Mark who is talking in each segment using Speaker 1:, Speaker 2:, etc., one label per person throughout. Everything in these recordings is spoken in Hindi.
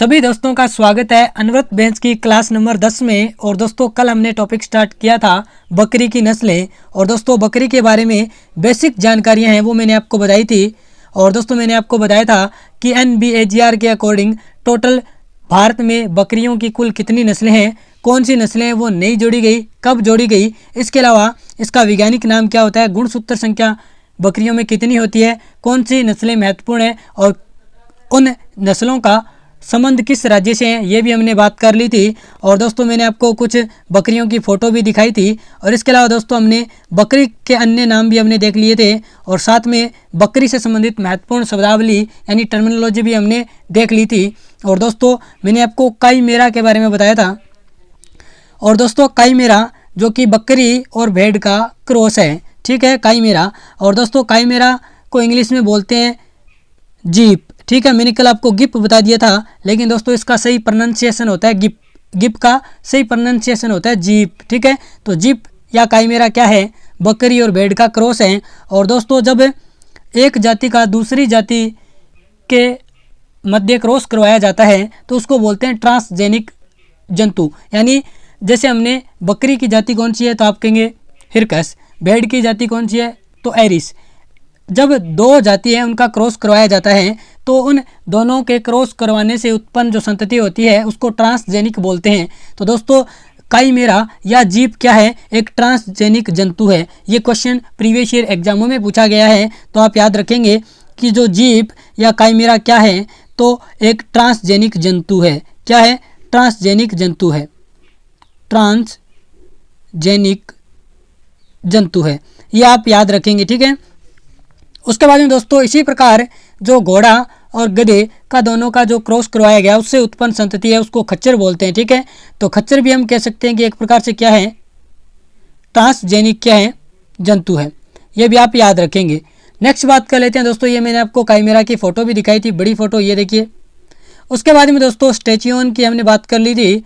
Speaker 1: सभी दोस्तों का स्वागत है अनवरत बेंच की क्लास नंबर 10 में। और दोस्तों कल हमने टॉपिक स्टार्ट किया था बकरी की नस्लें। और दोस्तों बकरी के बारे में बेसिक जानकारियां हैं वो मैंने आपको बताई थी। और दोस्तों मैंने आपको बताया था कि NBAGR के अकॉर्डिंग टोटल भारत में बकरियों की कुल कितनी नस्लें हैं, कौन सी नस्लें हैं वो नई जोड़ी गई, कब जोड़ी गई, इसके अलावा इसका वैज्ञानिक नाम क्या होता है, गुणसूत्र संख्या बकरियों में कितनी होती है, कौन सी नस्लें महत्वपूर्ण हैं और उन नस्लों का संबंध किस राज्य से हैं, ये भी हमने बात कर ली थी। और दोस्तों मैंने आपको कुछ बकरियों की फ़ोटो भी दिखाई थी। और इसके अलावा दोस्तों हमने बकरी के अन्य नाम भी हमने देख लिए थे और साथ में बकरी से संबंधित महत्वपूर्ण शब्दावली यानी टर्मिनोलॉजी भी हमने देख ली थी। और दोस्तों मैंने आपको काईमेरा के बारे में बताया था। और दोस्तों काईमेरा जो कि बकरी और भेड़ का क्रॉस है, ठीक है, काईमेरा। और दोस्तों काईमेरा को इंग्लिश में बोलते हैं जीप, ठीक है। मैंने कल आपको गिप बता दिया था, लेकिन दोस्तों इसका सही प्रोनाउंसिएशन होता है गिप। गिप का सही प्रोनाउंसिएशन होता है जीप, ठीक है। तो जीप या काईमेरा क्या है, बकरी और भेड़ का क्रॉस है। और दोस्तों जब एक जाति का दूसरी जाति के मध्य क्रॉस करवाया जाता है तो उसको बोलते हैं ट्रांसजेनिक जंतु। यानी जैसे हमने बकरी की जाति कौन सी है तो आप कहेंगे हिरकस, भेड़ की जाति कौन सी है तो एरिस। जब दो जाति है उनका क्रॉस करवाया जाता है तो उन दोनों के क्रॉस करवाने से उत्पन्न जो संतति होती है उसको ट्रांसजेनिक बोलते हैं। तो दोस्तों काईमेरा या जीप क्या है, एक ट्रांसजेनिक जंतु है। ये क्वेश्चन प्रीवियस ईयर एग्जामों में पूछा गया है, तो आप याद रखेंगे कि जो जीप या काईमेरा क्या है तो एक ट्रांसजेनिक जंतु है। क्या है, ट्रांसजेनिक जंतु है, ट्रांसजेनिक जंतु है, ये आप याद रखेंगे, ठीक है। उसके बाद में दोस्तों इसी प्रकार जो घोड़ा और गधे का दोनों का जो क्रॉस करवाया गया उससे उत्पन्न संतति है उसको खच्चर बोलते हैं, ठीक है। तो खच्चर भी हम कह सकते हैं कि एक प्रकार से क्या है, ट्रांसजेनिक क्या है, जंतु है। ये भी आप याद रखेंगे। नेक्स्ट बात कर लेते हैं दोस्तों, ये मैंने आपको काईमेरा की फ़ोटो भी दिखाई थी, बड़ी फ़ोटो, ये देखिए। उसके बाद में दोस्तों स्टैच्यून की हमने बात कर ली थी।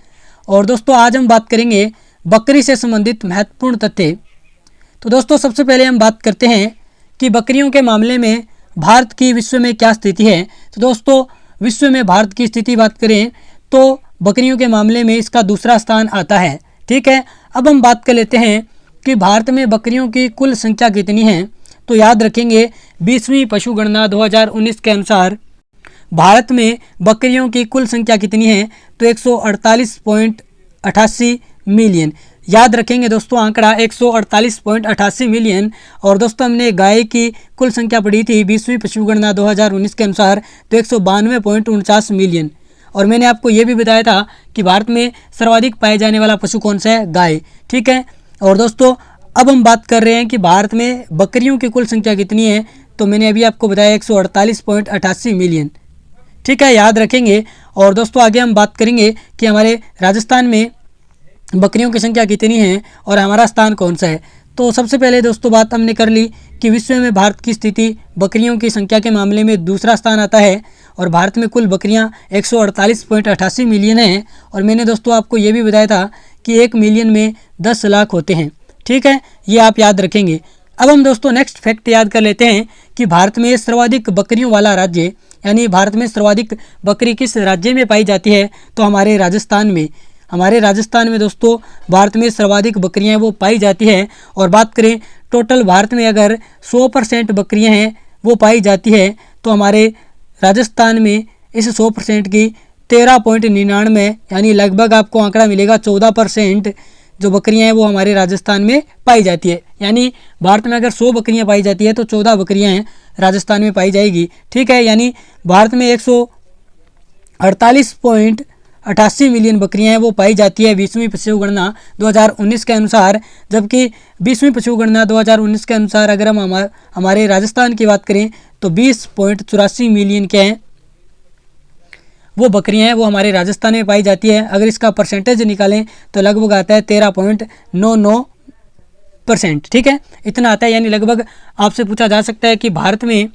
Speaker 1: और दोस्तों आज हम बात करेंगे बकरी से संबंधित महत्वपूर्ण तथ्य। तो दोस्तों सबसे पहले हम बात करते हैं कि बकरियों के मामले में भारत की विश्व में क्या स्थिति है। तो दोस्तों विश्व में भारत की स्थिति बात करें तो बकरियों के मामले में इसका दूसरा स्थान आता है, ठीक है। अब हम बात कर लेते हैं कि भारत में बकरियों की कुल संख्या कितनी है। तो याद रखेंगे 20वीं पशुगणना 2019 के अनुसार भारत में बकरियों की कुल संख्या कितनी है तो 148.88 मिलियन। याद रखेंगे दोस्तों आंकड़ा 148.88 मिलियन। और दोस्तों हमने गाय की कुल संख्या पढ़ी थी 20वीं पशुगणना 2019 के अनुसार तो 192.49 मिलियन। और मैंने आपको ये भी बताया था कि भारत में सर्वाधिक पाए जाने वाला पशु कौन सा है, गाय, ठीक है। और दोस्तों अब हम बात कर रहे हैं कि भारत में बकरियों की कुल संख्या कितनी है। तो मैंने अभी आपको बताया 148.88 मिलियन, ठीक है, याद रखेंगे। और दोस्तों आगे हम बात करेंगे कि हमारे राजस्थान में बकरियों की संख्या कितनी है और हमारा स्थान कौन सा है। तो सबसे पहले दोस्तों बात हमने कर ली कि विश्व में भारत की स्थिति बकरियों की संख्या के मामले में दूसरा स्थान आता है और भारत में कुल बकरियां 148.88 मिलियन हैं। और मैंने दोस्तों आपको ये भी बताया था कि 1 मिलियन में 10 लाख होते हैं, ठीक है, ये आप याद रखेंगे। अब हम दोस्तों नेक्स्ट फैक्ट याद कर लेते हैं कि भारत में सर्वाधिक बकरियों वाला राज्य यानी भारत में सर्वाधिक बकरी किस राज्य में पाई जाती है तो हमारे राजस्थान में। हमारे राजस्थान में दोस्तों भारत में सर्वाधिक बकरियां वो पाई जाती है। और बात करें टोटल भारत में अगर 100% बकरियां हैं वो पाई जाती है तो हमारे राजस्थान में इस 100% की 13.99 यानी लगभग आपको आंकड़ा मिलेगा 14% जो बकरियां हैं वो हमारे राजस्थान में पाई जाती है। यानी भारत में अगर 100 बकरियां पाई जाती है तो 14 बकरियां हैं राजस्थान में पाई जाएगी, ठीक है। यानी भारत में 148.88 मिलियन बकरियां हैं वो पाई जाती है 20वीं पशुगणना 2019 के अनुसार। जबकि 20वीं पशुगणना 2019 के अनुसार अगर हम हमारे राजस्थान की बात करें तो 20.84 मिलियन के हैं वो बकरियां हैं वो हमारे राजस्थान में पाई जाती है। अगर इसका परसेंटेज निकालें तो लगभग आता है 13.99%, ठीक है, इतना आता है। यानी लगभग आपसे पूछा जा सकता है कि भारत में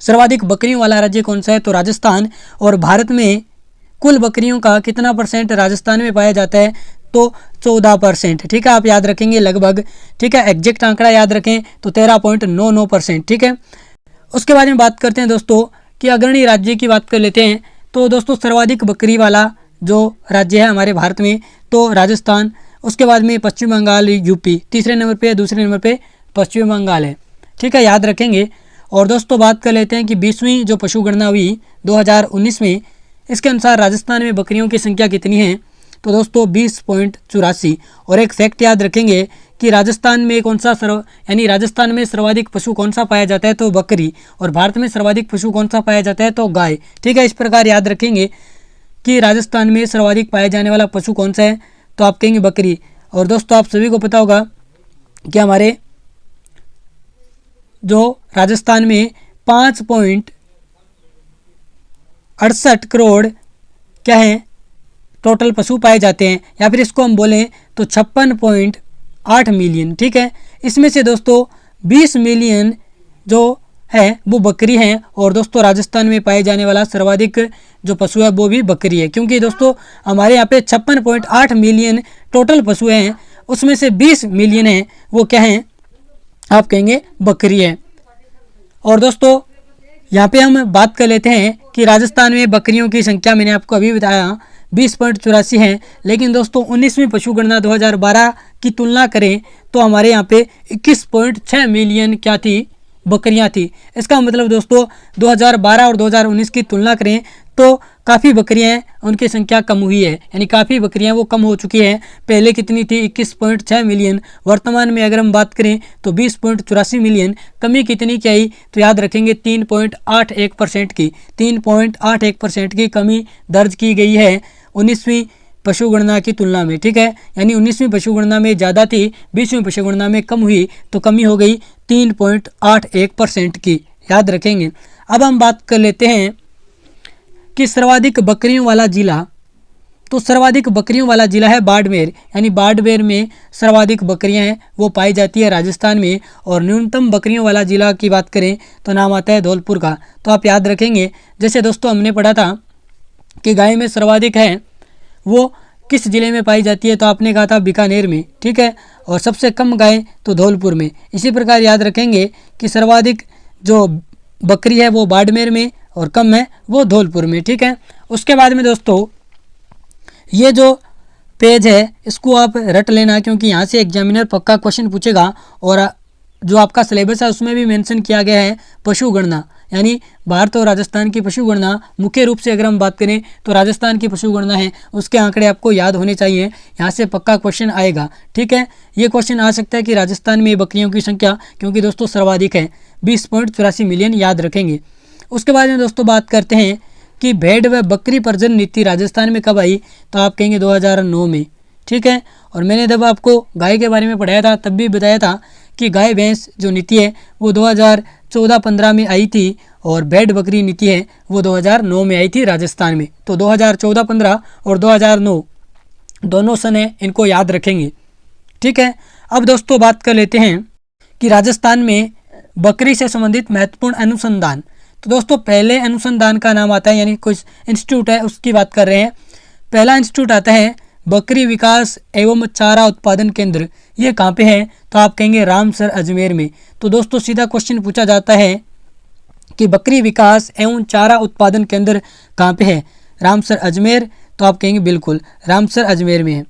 Speaker 1: सर्वाधिक बकरियों वाला राज्य कौन सा है तो राजस्थान। और भारत में कुल बकरियों का कितना परसेंट राजस्थान में पाया जाता है तो 14%, ठीक है, आप याद रखेंगे लगभग, ठीक है। एग्जैक्ट आंकड़ा याद रखें तो 13.99%, ठीक है। उसके बाद में बात करते हैं दोस्तों कि अग्रणी राज्य की बात कर लेते हैं। तो दोस्तों सर्वाधिक बकरी वाला जो राज्य है हमारे भारत में तो राजस्थान, उसके बाद में पश्चिम बंगाल, यूपी तीसरे नंबर पे, दूसरे नंबर पे पश्चिम बंगाल है। ठीक है, याद रखेंगे। और दोस्तों बात कर लेते हैं कि 20वीं जो पशु गणना हुई 2019 में, इसके अनुसार राजस्थान में बकरियों की संख्या कितनी है, तो दोस्तों 20.84। और एक फैक्ट याद रखेंगे कि राजस्थान में कौन सा यानी राजस्थान में सर्वाधिक पशु कौन सा पाया जाता है, तो बकरी, और भारत में सर्वाधिक पशु कौन सा पाया जाता है, तो गाय। ठीक है, इस प्रकार याद रखेंगे कि राजस्थान में सर्वाधिक पाया जाने वाला पशु कौन सा है, तो आप कहेंगे बकरी। और दोस्तों आप सभी को पता होगा कि हमारे जो राजस्थान में 5.68 करोड़ क्या है टोटल पशु पाए जाते हैं, या फिर इसको हम बोलें तो 56.8 मिलियन। ठीक है, इसमें से दोस्तों 20 मिलियन जो है वो बकरी हैं। और दोस्तों राजस्थान में पाए जाने वाला सर्वाधिक जो पशु है वो भी बकरी है, क्योंकि दोस्तों हमारे यहाँ पे 56.8 मिलियन टोटल पशु हैं, उसमें से 20 मिलियन हैं वो क्या हैं, आप कहेंगे बकरी है। और दोस्तों यहाँ पे हम बात कर लेते हैं कि राजस्थान में बकरियों की संख्या मैंने आपको अभी बताया 20.84 है, लेकिन दोस्तों 19वीं पशु गणना 2012 की तुलना करें तो हमारे यहाँ पे 21.6 मिलियन क्या थी, बकरियाँ थी। इसका मतलब दोस्तों 2012 और 2019 की तुलना करें तो काफ़ी बकरियाँ हैं उनकी संख्या कम हुई है, यानी काफ़ी बकरियाँ वो कम हो चुकी हैं। पहले कितनी थी 21.6 मिलियन, वर्तमान में अगर हम बात करें तो 20.84 मिलियन। कमी कितनी की आई, तो याद रखेंगे 3.81% की, 3.81% की कमी दर्ज की गई है 19वीं पशु गणना की तुलना में। ठीक है, यानी 19वीं पशु गणना में ज़्यादा थी, 20वीं पशु गणना में कम हुई, तो कमी हो गई 3.81% की, याद रखेंगे। अब हम बात कर लेते हैं कि सर्वाधिक बकरियों वाला जिला, तो सर्वाधिक बकरियों वाला जिला है बाड़मेर, यानी बाड़मेर में सर्वाधिक बकरियां हैं वो पाई जाती है राजस्थान में। और न्यूनतम बकरियों वाला जिला की बात करें तो नाम आता है धौलपुर का। तो आप याद रखेंगे, जैसे दोस्तों हमने पढ़ा था कि गाय में सर्वाधिक है वो किस जिले में पाई जाती है, तो आपने कहा था बीकानेर में। ठीक है, और सबसे कम गाय तो धौलपुर में। इसी प्रकार याद रखेंगे कि सर्वाधिक जो बकरी है वो बाड़मेर में और कम है वो धौलपुर में। ठीक है, उसके बाद में दोस्तों ये जो पेज है इसको आप रट लेना, क्योंकि यहाँ से एग्जामिनर पक्का क्वेश्चन पूछेगा। और जो आपका सिलेबस है उसमें भी मेंशन किया गया है पशु गणना, यानी भारत और राजस्थान की पशु गणना। मुख्य रूप से अगर हम बात करें तो राजस्थान की पशु गणना है, उसके आंकड़े आपको याद होने चाहिए, यहाँ से पक्का क्वेश्चन आएगा। ठीक है, ये क्वेश्चन आ सकता है कि राजस्थान में बकरियों की संख्या, क्योंकि दोस्तों सर्वाधिक है 20.84 मिलियन, याद रखेंगे। उसके बाद में दोस्तों बात करते हैं कि भेड़ व बकरी प्रजनन नीति राजस्थान में कब आई, तो आप कहेंगे 2009 में। ठीक है, और मैंने जब आपको गाय के बारे में पढ़ाया था तब भी बताया था कि गाय भैंस जो नीति है वो 2014-15 में आई थी, और भेड़ बकरी नीति है वो 2009 में आई थी राजस्थान में। तो 2014-15 और 2009 दोनों सन है, इनको याद रखेंगे। ठीक है, अब दोस्तों बात कर लेते हैं कि राजस्थान में बकरी से संबंधित महत्वपूर्ण अनुसंधान। तो दोस्तों पहले अनुसंधान का नाम आता है, यानी कुछ इंस्टीट्यूट है उसकी बात कर रहे हैं। पहला इंस्टीट्यूट आता है बकरी विकास एवं चारा उत्पादन केंद्र। ये कहाँ पे है, तो आप कहेंगे रामसर अजमेर में। तो दोस्तों सीधा क्वेश्चन पूछा जाता है कि बकरी विकास एवं चारा उत्पादन केंद्र कहाँ पे है, रामसर अजमेर। तो आप कहेंगे बिल्कुल रामसर अजमेर में है।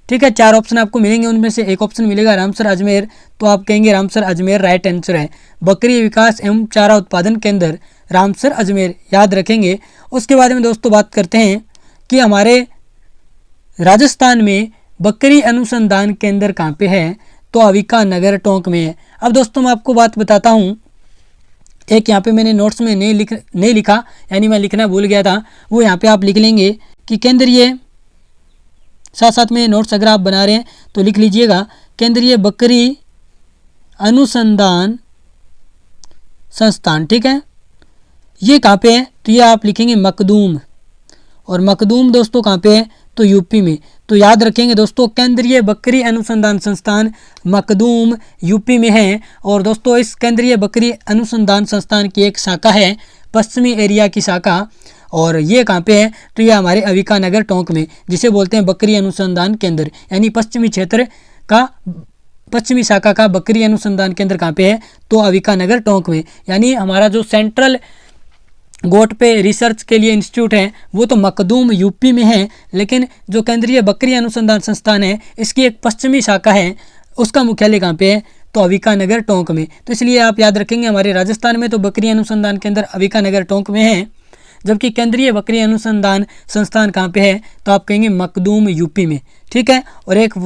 Speaker 1: ठीक है, 4 ऑप्शन आपको मिलेंगे, उनमें से एक ऑप्शन मिलेगा रामसर अजमेर, तो आप कहेंगे रामसर अजमेर राइट आंसर है। बकरी विकास एवं चारा उत्पादन केंद्र रामसर अजमेर, याद रखेंगे। उसके बारे में दोस्तों बात करते हैं कि हमारे राजस्थान में बकरी अनुसंधान केंद्र कहाँ पे है, तो अविका नगर टोंक में है। अब दोस्तों मैं आपको बात बताता हूँ, एक यहाँ पे मैंने नोट्स में नहीं लिखा, यानी मैं लिखना भूल गया था, वो यहाँ पे आप लिख लेंगे कि केंद्रीय, साथ साथ में नोट्स अगर आप बना रहे हैं तो लिख लीजिएगा, केंद्रीय बकरी अनुसंधान संस्थान। ठीक है, ये कहाँ पे है, तो ये आप लिखेंगे मखदूम। और मखदूम दोस्तों कहाँ पे है, तो यूपी में। तो याद रखेंगे दोस्तों केंद्रीय बकरी अनुसंधान संस्थान मखदूम यूपी में है। और दोस्तों इस केंद्रीय बकरी अनुसंधान संस्थान की एक शाखा है, पश्चिमी एरिया की शाखा, और ये कहाँ पे है, तो ये हमारे अविका नगर टोंक में, जिसे बोलते हैं बकरी अनुसंधान केंद्र, यानी पश्चिमी क्षेत्र का पश्चिमी शाखा का बकरी अनुसंधान केंद्र कहाँ पे है, तो अविका नगर टोंक में। यानी हमारा जो सेंट्रल गोट पे रिसर्च के लिए इंस्टीट्यूट है वो तो मखदूम यूपी में है, लेकिन जो केंद्रीय बकरी अनुसंधान संस्थान है इसकी एक पश्चिमी शाखा है, उसका मुख्यालय कहाँ पे है? तो अविका नगर टोंक में। तो इसलिए आप याद रखेंगे हमारे राजस्थान में तो बकरी अनुसंधान केंद्र अविका नगर टोंक में है, जबकि केंद्रीय बकरी अनुसंधान संस्थान कहाँ पे है? तो आप कहेंगे मखदूम यूपी में। ठीक है, और एक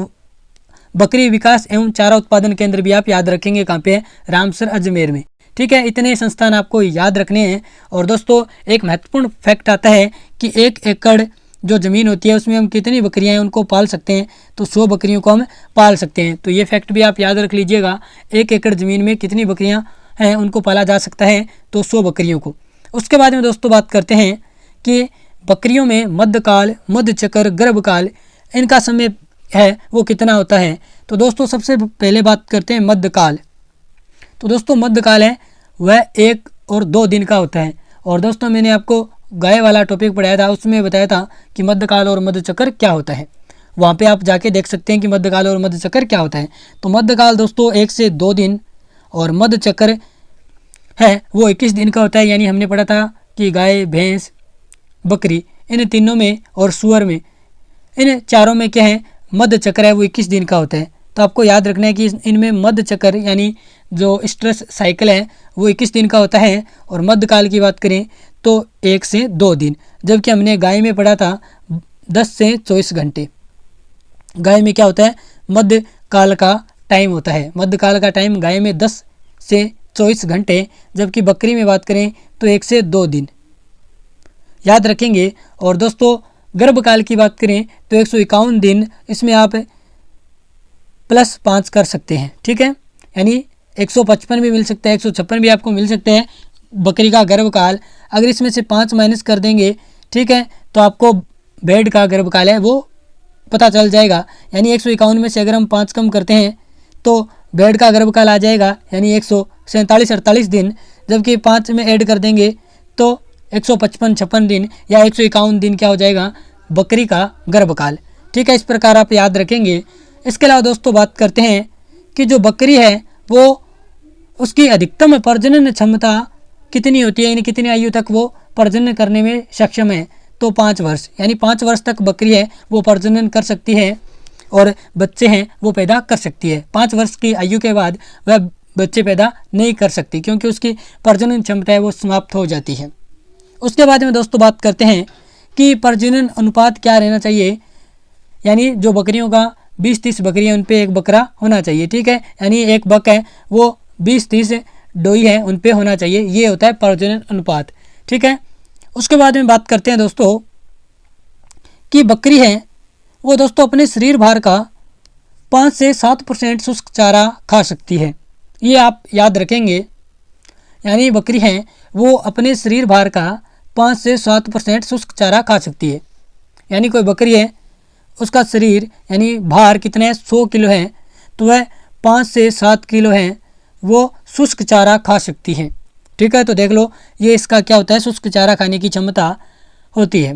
Speaker 1: बकरी विकास एवं चारा उत्पादन केंद्र भी आप याद रखेंगे कहाँ पे है? रामसर अजमेर में। ठीक है, इतने संस्थान आपको याद रखने हैं। और दोस्तों एक महत्वपूर्ण फैक्ट आता है कि 1 एकड़ जो ज़मीन होती है उसमें हम कितनी बकरियां हैं उनको पाल सकते हैं? तो 100 बकरियों को हम पाल सकते हैं। तो ये फैक्ट भी आप याद रख लीजिएगा, 1 एकड़ ज़मीन में कितनी बकरियां हैं उनको पाला जा सकता है? तो 100 बकरियों को। उसके बाद में दोस्तों बात करते हैं कि बकरियों में मध्यकाल, मध्यचक्र, गर्भकाल इनका समय है वो कितना होता है? तो दोस्तों सबसे पहले बात करते हैं मध्यकाल। तो दोस्तों मध्यकाल है वह 1 और 2 दिन का होता है। और दोस्तों मैंने आपको गाय वाला टॉपिक पढ़ाया था, उसमें बताया था कि मध्यकाल और मध्यचक्र क्या होता है। वहाँ पे आप जाके देख सकते हैं कि मध्यकाल और मध्यचक्र क्या होता है। तो मध्यकाल दोस्तों 1 से 2 दिन और मध्यचक्र है वो 21 दिन का होता है। यानी हमने पढ़ा था कि गाय, भैंस, बकरी इन तीनों में और सूअर में, इन चारों में क्या है? मध्यचक्र है वो 21 दिन का होता है। तो आपको याद रखना है कि इनमें मध्यचक्र यानी जो स्ट्रेस साइकिल है वो 21 दिन का होता है। और मध्यकाल की बात करें तो 1 से 2 दिन, जबकि हमने गाय में पढ़ा था 10 से 24 घंटे। गाय में क्या होता है? मध्यकाल का टाइम होता है। मध्यकाल का टाइम गाय में 10 से 24 घंटे, जबकि बकरी में बात करें तो 1 से 2 दिन याद रखेंगे। और दोस्तों गर्भकाल की बात करें तो 151 दिन, इसमें आप +5 कर सकते हैं। ठीक है, यानी 155 भी मिल सकता है, 156 भी आपको मिल सकते हैं बकरी का गर्भकाल। अगर इसमें से 5 माइनस कर देंगे, ठीक है, तो आपको भेड़ का गर्भकाल है वो पता चल जाएगा। यानी 151 में से अगर हम 5 कम करते हैं तो भेड़ का गर्भकाल आ जाएगा, यानी 147-48 दिन, जबकि 5 में ऐड कर देंगे तो 155-56 दिन या 151 दिन क्या हो जाएगा? बकरी का गर्भकाल। ठीक है, इस प्रकार आप याद रखेंगे। इसके अलावा दोस्तों बात करते हैं कि जो बकरी है वो उसकी अधिकतम प्रजनन क्षमता कितनी होती है, यानी कितनी आयु तक वो प्रजनन करने में सक्षम है? तो 5 वर्ष, यानी 5 वर्ष तक बकरी है वो प्रजनन कर सकती है और बच्चे हैं वो पैदा कर सकती है। 5 वर्ष की आयु के बाद वह बच्चे पैदा नहीं कर सकती क्योंकि उसकी प्रजनन क्षमता है वो समाप्त हो जाती है। उसके बाद में दोस्तों बात करते हैं कि प्रजनन अनुपात क्या रहना चाहिए, यानी जो बकरियों का 20-30 बकरियाँ उन पे एक बकरा होना चाहिए। ठीक है, यानी एक बक है वो 20-30 डोई है उन पे होना चाहिए, ये होता है प्रजनन अनुपात। ठीक है, उसके बाद में बात करते हैं दोस्तों कि बकरी है वो दोस्तों अपने शरीर भार का 5 से 7% शुष्क चारा खा सकती है, ये आप याद रखेंगे। यानी बकरी है वो अपने शरीर भार का 5 से 7% शुष्क चारा खा सकती है। यानी कोई बकरी है उसका शरीर यानी भार कितना है? 100 किलो है, तो वह 5 से 7 किलो है वो शुष्क चारा खा सकती है। ठीक है, तो देख लो ये इसका क्या होता है? शुष्क चारा खाने की क्षमता होती है।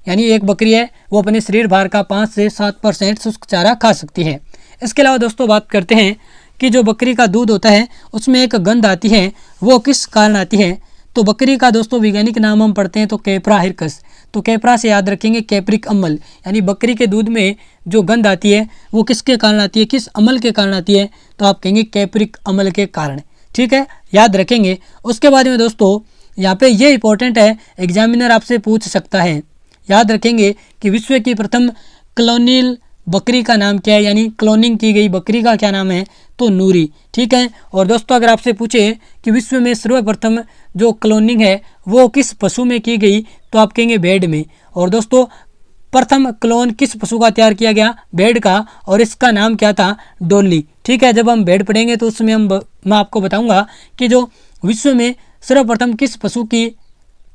Speaker 1: यानी एक बकरी है वो अपने शरीर भार का 5 से 7% शुष्क चारा खा सकती है। इसके अलावा दोस्तों बात करते हैं कि जो बकरी का दूध होता है उसमें एक गंध आती है, वो किस कारण आती है? तो बकरी का दोस्तों वैज्ञानिक नाम हम पढ़ते हैं तो कैप्रा हिरकस। तो कैप्रा से याद रखेंगे कैप्रिक अम्ल, यानी बकरी के दूध में जो गंध आती है वो किसके कारण आती है? किस अम्ल के कारण आती है? तो आप कहेंगे कैप्रिक अम्ल के कारण। ठीक है, याद रखेंगे। उसके बाद में दोस्तों यहाँ पे ये इंपॉर्टेंट है, एग्जामिनर आपसे पूछ सकता है, याद रखेंगे कि विश्व की प्रथम क्लोनिल बकरी का नाम क्या है, यानी क्लोनिंग की गई बकरी का क्या नाम है? तो नूरी। ठीक है, और दोस्तों अगर आपसे पूछे कि विश्व में सर्वप्रथम जो क्लोनिंग है वो किस पशु में की गई, तो आप कहेंगे भेड़ में। और दोस्तों प्रथम क्लोन किस पशु का तैयार किया गया? भेड़ का, और इसका नाम क्या था? डॉली। ठीक है, जब हम भेड़ पढ़ेंगे तो उसमें मैं आपको बताऊंगा कि जो विश्व में सर्वप्रथम किस पशु की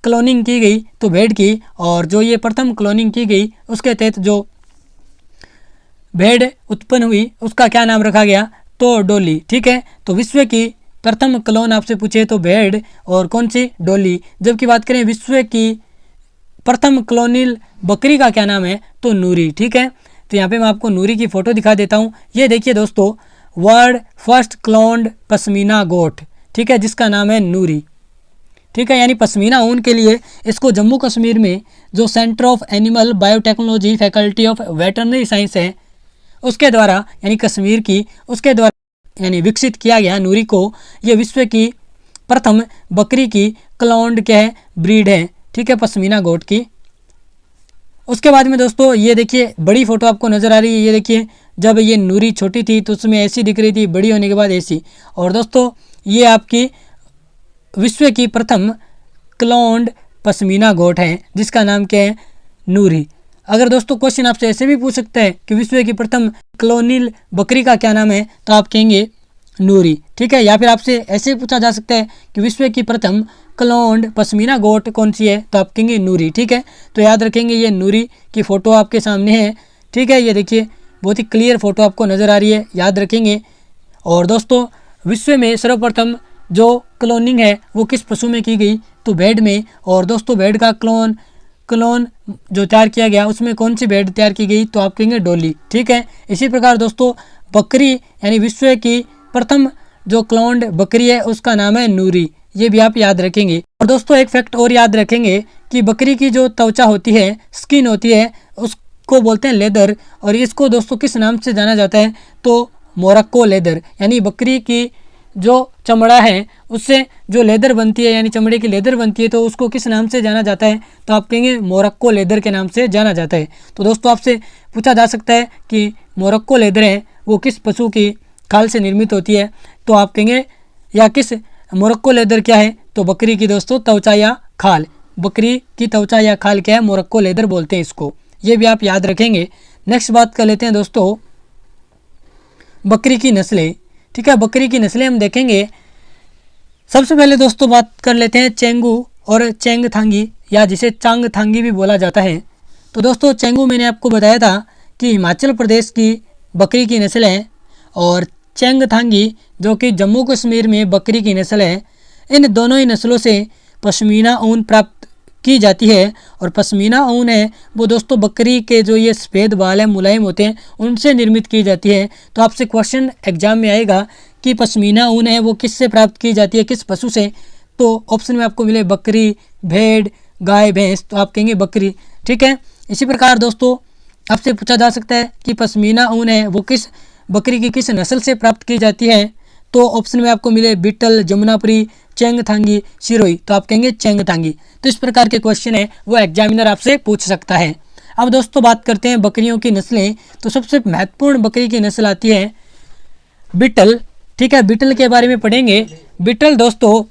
Speaker 1: क्लोनिंग की गई, तो भेड़ की, और जो ये प्रथम क्लोनिंग की गई उसके तहत जो भेड़ उत्पन्न हुई उसका क्या नाम रखा गया? तो डॉली। ठीक है, तो विश्व की प्रथम क्लोन आपसे पूछे तो भेड़, और कौन सी? डॉली। जबकि बात करें विश्व की प्रथम क्लोनिल बकरी का क्या नाम है? तो नूरी। ठीक है, तो यहाँ पे मैं आपको नूरी की फ़ोटो दिखा देता हूँ। ये देखिए दोस्तों, वर्ल्ड फर्स्ट क्लोन्ड पश्मीना गोट, ठीक है, जिसका नाम है नूरी। ठीक है, यानी पश्मीना ऊन के लिए इसको जम्मू कश्मीर में जो centre of animal biotechnology faculty of veterinary science है उसके द्वारा, यानी कश्मीर की उसके द्वारा यानी विकसित किया गया नूरी को। ये विश्व की प्रथम बकरी की क्लोन्ड क्या है, ब्रीड है, ठीक है, पश्मीना गोट की। उसके बाद में दोस्तों ये देखिए बड़ी फोटो आपको नज़र आ रही है, ये देखिए जब ये नूरी छोटी थी तो उसमें ऐसी दिख रही थी, बड़ी होने के बाद ऐसी। और दोस्तों ये आपकी विश्व की प्रथम क्लोन्ड पश्मीना गोट है जिसका नाम क्या है, नूरी। अगर दोस्तों क्वेश्चन आपसे ऐसे भी पूछ सकते हैं कि विश्व की प्रथम क्लोनिल बकरी का क्या नाम है, तो आप कहेंगे नूरी, ठीक है। या फिर आपसे ऐसे पूछा जा सकता है कि विश्व की प्रथम क्लोन्ड पश्मीना गोट कौन सी है, तो आप कहेंगे नूरी, ठीक है। तो याद रखेंगे ये नूरी की फ़ोटो आपके सामने है, ठीक है, ये देखिए बहुत ही क्लियर फोटो आपको नज़र आ रही है, याद रखेंगे। और दोस्तों विश्व में सर्वप्रथम जो क्लोनिंग है वो किस पशु में की गई, तो भेड़ में। और दोस्तों भेड़ का क्लोन जो तैयार किया गया उसमें कौन सी भेड़ तैयार की गई, तो आप कहेंगे डोली, ठीक है। इसी प्रकार दोस्तों बकरी यानी विश्व की प्रथम जो क्लोन्ड बकरी है उसका नाम है नूरी, ये भी आप याद रखेंगे। और दोस्तों एक फैक्ट और याद रखेंगे कि बकरी की जो त्वचा होती है, स्किन होती है, उसको बोलते हैं लेदर। और इसको दोस्तों किस नाम से जाना जाता है, तो मोरक्को लेदर, यानी बकरी की जो चमड़ा है उससे जो लेदर बनती है यानी चमड़े की लेदर बनती है, तो उसको किस नाम से जाना जाता है, तो आप कहेंगे मोरक्को लेदर के नाम से जाना जाता है। तो दोस्तों आपसे पूछा जा सकता है कि मोरक्को लेदर है वो किस पशु की खाल से निर्मित होती है, तो आप कहेंगे या किस मोरक्को लेदर क्या है, तो बकरी की दोस्तों त्वचा या खाल, बकरी की त्वचा या खाल क्या है, मोरक्को लेदर बोलते हैं इसको, ये भी आप याद रखेंगे। नेक्स्ट बात कर लेते हैं दोस्तों बकरी की नस्लें, ठीक है। बकरी की नस्लें हम देखेंगे। सबसे पहले दोस्तों बात कर लेते हैं चेंगू और चेंगथांगी, या जिसे चांगथांगी भी बोला जाता है। तो दोस्तों चेंगू मैंने आपको बताया था कि हिमाचल प्रदेश की बकरी की नस्ल है, और चेंगथांगी जो कि जम्मू कश्मीर में बकरी की नस्ल है। इन दोनों ही नस्लों से पश्मीना ऊन प्राप्त की जाती है। और पश्मीना ऊन है वो दोस्तों बकरी के जो ये सफ़ेद बाल हैं, मुलायम होते हैं, उनसे निर्मित की जाती है। तो आपसे क्वेश्चन एग्जाम में आएगा कि पश्मीना ऊन है वो किससे प्राप्त की जाती है, किस पशु से, तो ऑप्शन में आपको मिले बकरी, भेड़, गाय, भैंस, तो आप कहेंगे बकरी, ठीक है। इसी प्रकार दोस्तों आपसे पूछा जा सकता है कि पश्मीना ऊन है वो किस बकरी की किस नस्ल से प्राप्त की जाती है, तो ऑप्शन में आपको मिले बीटल, जमुनापुरी, चेंगथांगी, सिरोही, तो आप कहेंगे चेंगथांगी। तो इस प्रकार के क्वेश्चन है वो एग्जामिनर आपसे पूछ सकता है। अब दोस्तों बात करते हैं बकरियों की नस्लें। तो सबसे महत्वपूर्ण बकरी की नस्ल आती है बीटल, ठीक है। बीटल के बारे में पढ़ेंगे। बीटल दोस्तों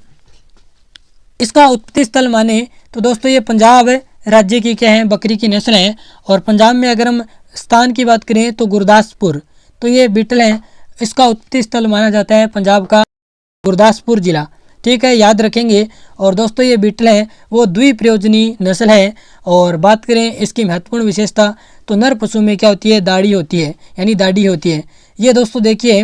Speaker 1: इसका उत्पत्ति स्थल माने तो दोस्तों ये पंजाब राज्य की क्या है, बकरी की नस्ल है। और पंजाब में अगर हम स्थान की बात करें तो गुरदासपुर, तो ये बीटल है, इसका उत्पत्ति स्थल माना जाता है पंजाब का गुरदासपुर जिला, ठीक है, याद रखेंगे। और दोस्तों ये बीटल है वो द्विप्रयोजनी नस्ल है। और बात करें इसकी महत्वपूर्ण विशेषता तो नर पशु में क्या होती है, दाढ़ी होती है, यानी दाढ़ी होती है। ये दोस्तों देखिए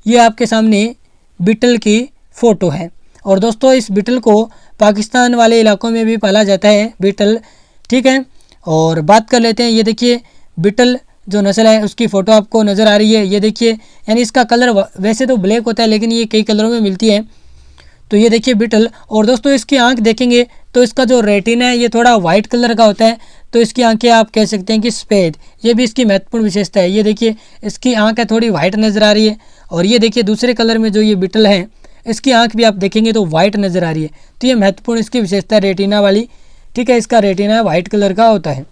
Speaker 1: ये आपके सामने बीटल की फ़ोटो है। और दोस्तों इस बीटल को पाकिस्तान वाले इलाकों में भी पाला जाता है बीटल, ठीक है। और बात कर लेते हैं, ये देखिए बीटल जो नस्ल है उसकी फ़ोटो आपको नज़र आ रही है, ये देखिए, यानी इसका कलर वैसे तो ब्लैक होता है लेकिन ये कई कलरों में मिलती है। तो ये देखिए बीटल। और दोस्तों इसकी आंख देखेंगे तो इसका जो रेटिना है ये थोड़ा वाइट कलर का होता है, तो इसकी आंखें आप कह सकते हैं कि सफ़ेद, ये भी इसकी महत्वपूर्ण विशेषता है। ये देखिए इसकी आंख है थोड़ी वाइट नज़र आ रही है। और ये देखिए दूसरे कलर में जो ये बीटल है इसकी आंख भी आप देखेंगे तो वाइट नज़र आ रही है, तो ये महत्वपूर्ण इसकी विशेषता रेटिना वाली, ठीक है, इसका रेटिना वाइट कलर का होता है।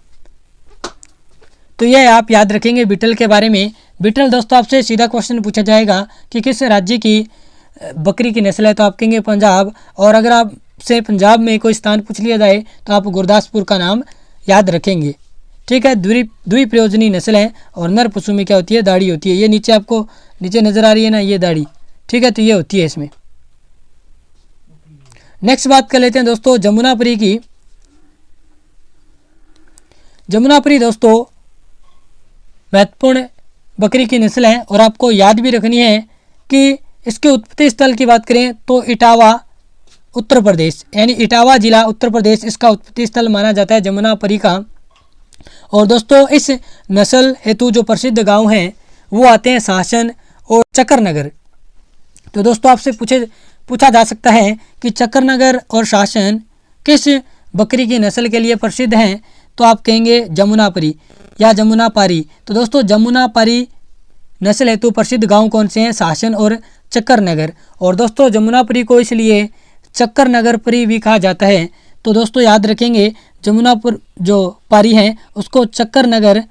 Speaker 1: तो ये आप याद रखेंगे बीटल के बारे में। बीटल दोस्तों आपसे सीधा क्वेश्चन पूछा जाएगा कि किस राज्य की बकरी की नस्ल है, तो आप कहेंगे पंजाब। और अगर आपसे पंजाब में कोई स्थान पूछ लिया जाए तो आप गुरदासपुर का नाम याद रखेंगे, ठीक है। द्विप्रयोजनी नस्ल है और नर पशु में क्या होती है, दाढ़ी होती है। ये नीचे आपको नीचे नज़र आ रही है ना, ये दाढ़ी, ठीक है, तो ये होती है इसमें। नेक्स्ट बात कर लेते हैं दोस्तों जमुनापुरी की। जमुनापुरी दोस्तों महत्वपूर्ण बकरी की नस्ल है और आपको याद भी रखनी है कि इसके उत्पत्ति स्थल की बात करें तो इटावा उत्तर प्रदेश, यानी इटावा जिला उत्तर प्रदेश इसका उत्पत्ति स्थल माना जाता है जमुनापुरी का। और दोस्तों इस नस्ल हेतु जो प्रसिद्ध गांव हैं वो आते हैं शासन और चक्कर नगर। तो दोस्तों आपसे पूछा जा सकता है कि चक्करनगर और शासन किस बकरी की नस्ल के लिए प्रसिद्ध हैं, तो आप कहेंगे जमुनापरी या जमुनापारी। तो दोस्तों जमुनापारी नस्ल हेतु प्रसिद्ध गांव कौन से हैं, शासन और चक्करनगर। और दोस्तों जमुनापरी को इसलिए चक्करनगर परी भी कहा जाता है। तो दोस्तों याद रखेंगे जमुनापुर जो पारी है उसको चक्करनगर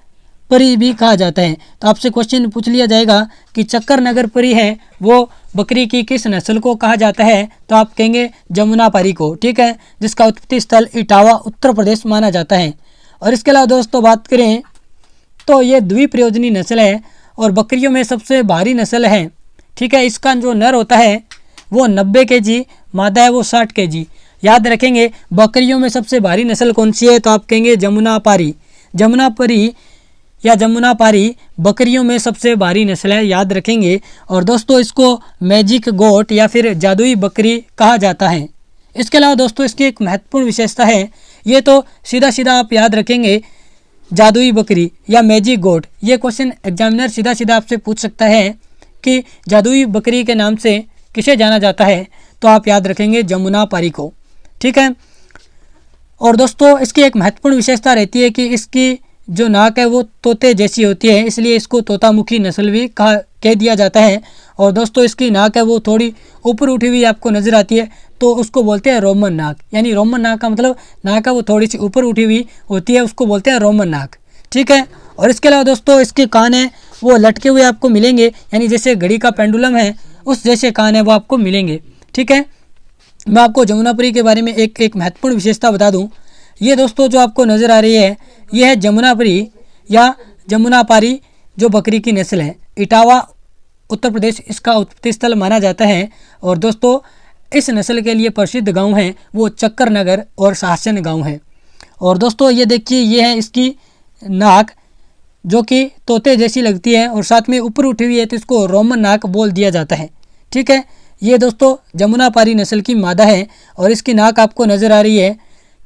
Speaker 1: परी भी कहा जाता है। तो आपसे क्वेश्चन पूछ लिया जाएगा कि चक्करनगर परी है वो बकरी की किस नस्ल को कहा जाता है, तो आप कहेंगे जमुनापारी को, ठीक है, जिसका उत्पत्ति स्थल इटावा उत्तर प्रदेश माना जाता है। और इसके अलावा दोस्तों बात करें तो ये द्विप्रयोजनी नस्ल है और बकरियों में सबसे भारी नस्ल है, ठीक है। इसका जो नर होता है वो 90 kg, मादा है वो 60 kg। याद रखेंगे बकरियों में सबसे भारी नस्ल कौन सी है, तो आप कहेंगे जमुनापारी। जमुनापरी या जमुनापारी बकरियों में सबसे भारी नस्ल है, याद रखेंगे। और दोस्तों इसको मैजिक गोट या फिर जादुई बकरी कहा जाता है। इसके अलावा दोस्तों इसकी एक महत्वपूर्ण विशेषता है, ये तो सीधा सीधा आप याद रखेंगे जादुई बकरी या मैजिक गोट। ये क्वेश्चन एग्जामिनर सीधा सीधा आपसे पूछ सकता है कि जादुई बकरी के नाम से किसे जाना जाता है, तो आप याद रखेंगे जमुनापारी को, ठीक है। और दोस्तों इसकी एक महत्वपूर्ण विशेषता रहती है कि इसकी जो नाक है वो तोते जैसी होती है, इसलिए इसको तोतामुखी नस्ल भी कह दिया जाता है। और दोस्तों इसकी नाक है वो थोड़ी ऊपर उठी हुई आपको नज़र आती है, तो उसको बोलते हैं रोमन नाक। यानी रोमन नाक का मतलब नाक है वो थोड़ी सी ऊपर उठी हुई होती है, उसको बोलते हैं रोमन नाक, ठीक है। और इसके अलावा दोस्तों इसके कान है वो लटके हुए आपको मिलेंगे, यानी जैसे घड़ी का पेंडुलम है उस जैसे कान है वो आपको मिलेंगे, ठीक है। मैं आपको जमुनापरी के बारे में एक महत्वपूर्ण विशेषता बता दूं। ये दोस्तों जो आपको नज़र आ रही है ये है जमुनापरी या जमुनापारी जो बकरी की नस्ल है। इटावा उत्तर प्रदेश इसका उत्पत्ति स्थल माना जाता है। और दोस्तों इस नस्ल के लिए प्रसिद्ध गांव हैं वो चक्करनगर और शासन गांव है। और दोस्तों ये देखिए ये है इसकी नाक जो कि तोते जैसी लगती है और साथ में ऊपर उठी हुई है, तो इसको रोमन नाक बोल दिया जाता है, ठीक है। ये दोस्तों जमुनापारी नस्ल की मादा है और इसकी नाक आपको नज़र आ रही है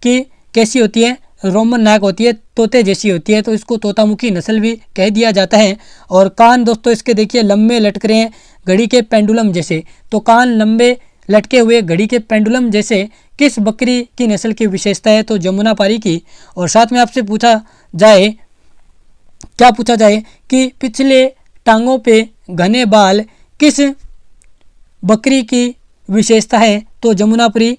Speaker 1: कि कैसी होती है, रोमन नाक होती है, तोते जैसी होती है, तो इसको तोतामुखी नस्ल भी कह दिया जाता है। और कान दोस्तों इसके देखिए लंबे लटक रहे हैं घड़ी के पेंडुलम जैसे, तो कान लंबे लटके हुए घड़ी के पेंडुलम जैसे किस बकरी की नस्ल की विशेषता है, तो जमुनापारी की। और साथ में आपसे क्या पूछा जाए कि पिछले टांगों पे घने बाल किस बकरी की विशेषता है, तो जमुनापरी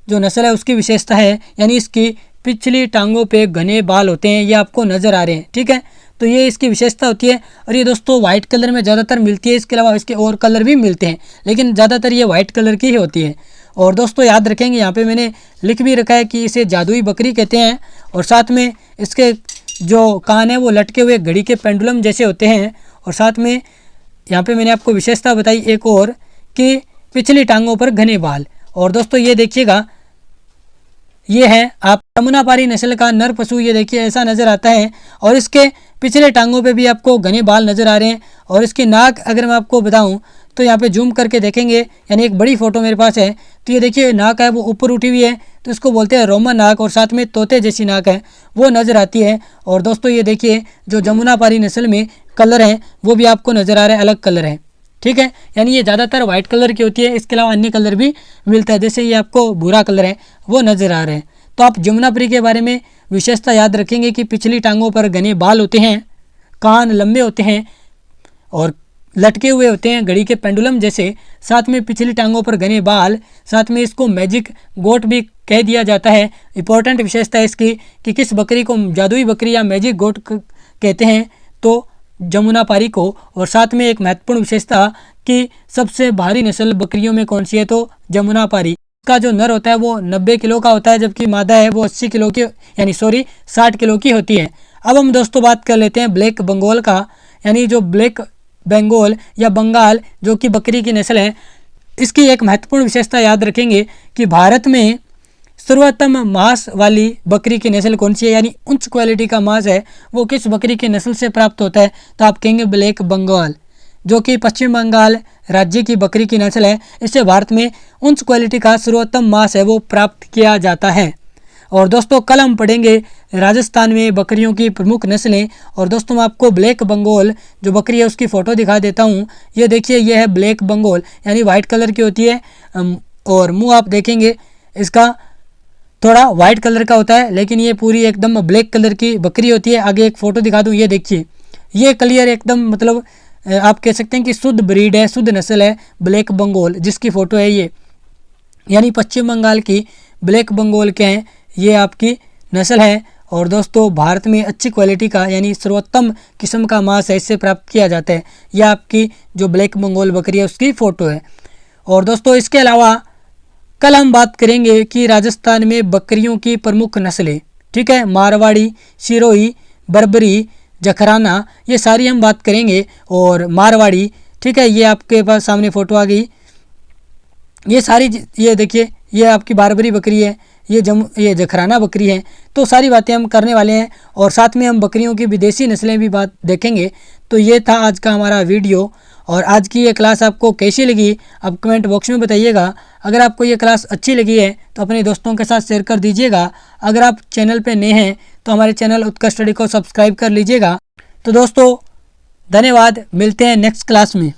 Speaker 1: जो नस्ल है उसकी विशेषता है, यानी इसकी पिछली टांगों पे घने बाल होते हैं, ये आपको नज़र आ रहे हैं, ठीक है। तो ये इसकी विशेषता होती है और ये दोस्तों वाइट कलर में ज़्यादातर मिलती है। इसके अलावा इसके और कलर भी मिलते हैं, लेकिन ज़्यादातर ये वाइट कलर की ही होती है। और दोस्तों याद रखेंगे यहाँ पे मैंने लिख भी रखा है कि इसे जादुई बकरी कहते हैं। और साथ में इसके जो कान है वो लटके हुए घड़ी के पेंडुलम जैसे होते हैं। और साथ में यहाँ पे मैंने आपको विशेषता बताई एक और कि पिछली टांगों पर घने बाल। और दोस्तों ये देखिएगा ये है आप जमुनापारी नस्ल का नर पशु, ये देखिए ऐसा नज़र आता है और इसके पिछले टांगों पे भी आपको घने बाल नज़र आ रहे हैं। और इसकी नाक अगर मैं आपको बताऊं तो यहाँ पे जूम करके देखेंगे, यानी एक बड़ी फ़ोटो मेरे पास है, तो ये देखिए नाक है वो ऊपर उठी हुई है, तो इसको बोलते हैं रोमन नाक। और साथ में तोते जैसी नाक है वो नज़र आती है। और दोस्तों ये देखिए जो जमुनापारी नस्ल में कलर हैं वो भी आपको नज़र आ रहा है, अलग कलर है, ठीक है। यानी ये ज़्यादातर वाइट कलर की होती है, इसके अलावा अन्य कलर भी मिलता है, जैसे ये आपको भूरा कलर है वो नज़र आ रहे हैं। तो आप जमुनापरी के बारे में विशेषता याद रखेंगे कि पिछली टांगों पर घने बाल होते हैं, कान लंबे होते हैं और लटके हुए होते हैं घड़ी के पेंडुलम जैसे, साथ में पिछली टांगों पर घने बाल, साथ में इसको मैजिक गोट भी कह दिया जाता है। इंपॉर्टेंट विशेषता है इसकी कि किस बकरी को जादुई बकरी या मैजिक गोट कहते हैं, तो जमुनापारी को। और साथ में एक महत्वपूर्ण विशेषता कि सबसे भारी नस्ल बकरियों में कौन सी है, तो जमुनापारी। का जो नर होता है वो 90 किलो का होता है, जबकि मादा है वो 80 किलो की यानी 60 किलो की होती है। अब हम दोस्तों बात कर लेते हैं ब्लैक बंगाल का, यानी जो ब्लैक बंगाल या बंगाल जो कि बकरी की नस्ल है, इसकी एक महत्वपूर्ण विशेषता याद रखेंगे कि भारत में सर्वोत्तम मांस वाली बकरी की नस्ल कौन सी है, यानी उच्च क्वालिटी का मांस है वो किस बकरी की नस्ल से प्राप्त होता है, तो आप कहेंगे ब्लैक बंगाल, जो कि पश्चिम बंगाल राज्य की बकरी की नस्ल है। इससे भारत में उच्च क्वालिटी का सर्वोत्तम मांस है वो प्राप्त किया जाता है। और दोस्तों कल हम पढ़ेंगे राजस्थान में बकरियों की प्रमुख नस्लें। और दोस्तों मैं आपको ब्लैक बंगाल जो बकरी है उसकी फ़ोटो दिखा देता हूँ। ये देखिए ये है ब्लैक बंगाल, यानी वाइट कलर की होती है, और मुंह आप देखेंगे इसका थोड़ा वाइट कलर का होता है, लेकिन ये पूरी एकदम ब्लैक कलर की बकरी होती है। आगे एक फ़ोटो दिखा दूँ, ये देखिए, ये क्लियर एकदम मतलब आप कह सकते हैं कि शुद्ध ब्रीड है, शुद्ध नस्ल है ब्लैक बंगाल, जिसकी फ़ोटो है ये, यानी पश्चिम बंगाल की ब्लैक बंगाल के हैं ये आपकी नस्ल है। और दोस्तों भारत में अच्छी क्वालिटी का यानी सर्वोत्तम किस्म का मांस है इससे प्राप्त किया जाता है। यह आपकी जो ब्लैक बंगाल बकरी है उसकी फ़ोटो है। और दोस्तों इसके अलावा कल हम बात करेंगे कि राजस्थान में बकरियों की प्रमुख नस्लें, ठीक है, मारवाड़ी, सिरोही, बर्बरी, जखराना, ये सारी हम बात करेंगे। और मारवाड़ी, ठीक है, ये आपके पास सामने फ़ोटो आ गई, ये सारी ये देखिए, ये आपकी बारबरी बकरी है, ये जखराना बकरी है। तो सारी बातें हम करने वाले हैं और साथ में हम बकरियों की विदेशी नस्लें भी बात देखेंगे। तो ये था आज का हमारा वीडियो। और आज की ये क्लास आपको कैसी लगी आप कमेंट बॉक्स में बताइएगा। अगर आपको ये क्लास अच्छी लगी है तो अपने दोस्तों के साथ शेयर कर दीजिएगा। अगर आप चैनल पे नए हैं तो हमारे चैनल उत्कर्ष स्टडी को सब्सक्राइब कर लीजिएगा। तो दोस्तों धन्यवाद, मिलते हैं नेक्स्ट क्लास में।